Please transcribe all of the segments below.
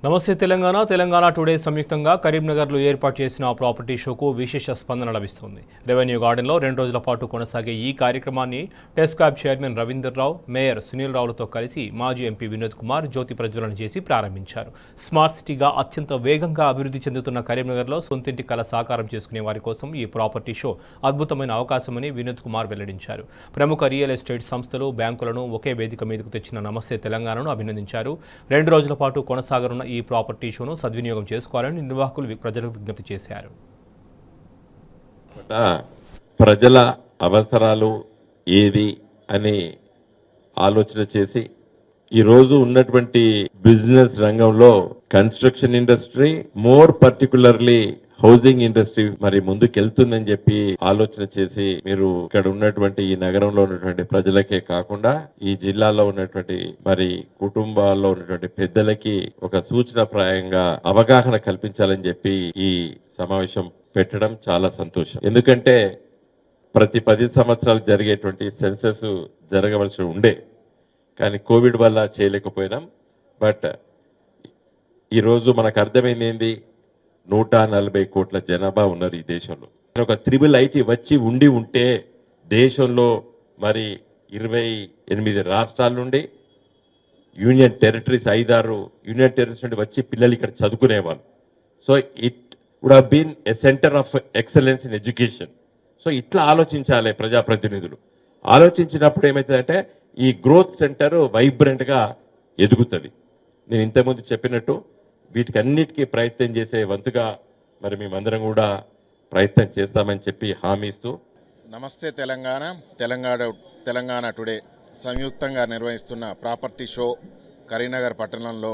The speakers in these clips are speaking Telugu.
నమస్తే తెలంగాణ తెలంగాణ టుడే సంయుక్తంగా కరీంనగర్లో ఏర్పాటు చేసిన ప్రాపర్టీ షోకు విశేష స్పందన లభిస్తుంది. రెవెన్యూ గార్డెన్లో 2 రోజుల పాటు కొనసాగే ఈ కార్యక్రమాన్ని టెస్కాబ్ చైర్మన్ రవీందర్ రావు, మేయర్ సునీల్ రావులతో కలిసి మాజీ ఎంపీ వినోద్ కుమార్ జ్యోతి ప్రజ్వలన చేసి ప్రారంభించారు. స్మార్ట్ సిటీగా అత్యంత వేగంగా అభివృద్ధి చెందుతున్న కరీంనగర్లో సొంతింటి కల సాకారం చేసుకునే వారి కోసం ఈ ప్రాపర్టీ షో అద్భుతమైన అవకాశమని వినోద్ కుమార్ వెల్లడించారు. ప్రముఖ రియల్ ఎస్టేట్ సంస్థలు, బ్యాంకులను ఒకే వేదిక మీదకు తెచ్చిన నమస్తే తెలంగాణను అభినందించారు. 2 రోజుల పాటు కొనసాగనున్న ఈ ప్రాపర్టీ షోను సద్వినియోగం చేసుకోవాలని నిర్వాహకులు ప్రజలకు విజ్ఞప్తి చేశారు. ప్రజల అవసరాలు ఏది అని ఆలోచన చేసి ఈరోజు ఉన్నటువంటి బిజినెస్ రంగంలో construction industry, more particularly housing industry మరి ముందుకెళ్తుందని చెప్పి ఆలోచన చేసి మీరు ఇక్కడ ఉన్నటువంటి ఈ నగరంలో ఉన్నటువంటి ప్రజలకే కాకుండా ఈ జిల్లాలో ఉన్నటువంటి మరి కుటుంబాల్లో ఉన్నటువంటి పెద్దలకి ఒక సూచనప్రాయంగా అవగాహన కల్పించాలని చెప్పి ఈ సమావేశం పెట్టడం చాలా సంతోషం. ఎందుకంటే ప్రతి 10 సంవత్సరాలు జరిగేటువంటి సెన్సెస్ జరగవలసి ఉండే, కానీ కోవిడ్ వల్ల చేయలేకపోయినాం. బట్ ఈరోజు మనకు అర్థమైంది ఏంది, 140 కోట్ల జనాభా ఉన్నారు ఈ దేశంలో. ఒక త్రిబుల్ ఐటీ వచ్చి ఉంటే దేశంలో మరి 28 రాష్ట్రాల నుండి యూనియన్ టెరిటరీస్ 5-6 యూనియన్ టెరిటరీస్ నుండి వచ్చి పిల్లలు ఇక్కడ చదువుకునేవాళ్ళు. So it would have been a centre of excellence in education. So ఇట్లా ఆలోచించాలి ప్రజాప్రతినిధులు. ఆలోచించినప్పుడు ఏమవుతుందంటే ఈ గ్రోత్ సెంటర్ వైబ్రెంట్గా ఎదుగుతుంది. నేను ఇంతకుముందు చెప్పినట్టు వీటికి అన్నిటికీ ప్రయత్నం చేసే వంతుగా మరి మేమందరం కూడా ప్రయత్నం చేస్తామని చెప్పి హామీ ఇస్తూ, నమస్తే తెలంగాణ టుడే సంయుక్తంగా నిర్వహిస్తున్న ప్రాపర్టీ షో కరీంనగర్ పట్టణంలో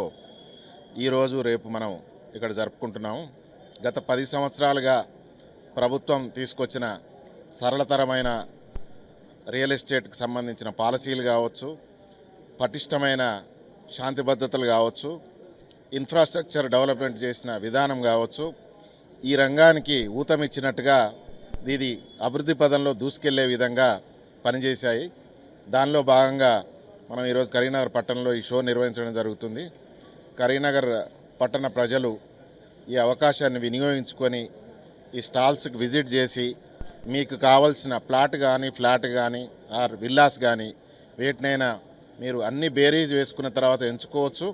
ఈరోజు రేపు మనం ఇక్కడ జరుపుకుంటున్నాము. గత 10 సంవత్సరాలుగా ప్రభుత్వం తీసుకొచ్చిన సరళతరమైన రియల్ ఎస్టేట్కి సంబంధించిన పాలసీలు కావచ్చు, పటిష్టమైన శాంతి భద్రతలు కావచ్చు, ఇన్ఫ్రాస్ట్రక్చర్ డెవలప్మెంట్ చేసిన విధానం కావచ్చు, ఈ రంగానికి ఊతమిచ్చినట్టుగా ఇది అభివృద్ధి పదంలో దూసుకెళ్లే విధంగా పనిచేశాయి. దానిలో భాగంగా మనం ఈరోజు కరీంనగర్ పట్టణంలో ఈ షో నిర్వహించడం జరుగుతుంది. కరీంనగర్ పట్టణ ప్రజలు ఈ అవకాశాన్ని వినియోగించుకొని ఈ స్టాల్స్కి విజిట్ చేసి మీకు కావాల్సిన ఫ్లాట్ కానీ ఆర్ విల్లాస్ కానీ వేటినైనా మీరు అన్ని బేరీజ్ వేసుకున్న తర్వాత ఎంచుకోవచ్చు.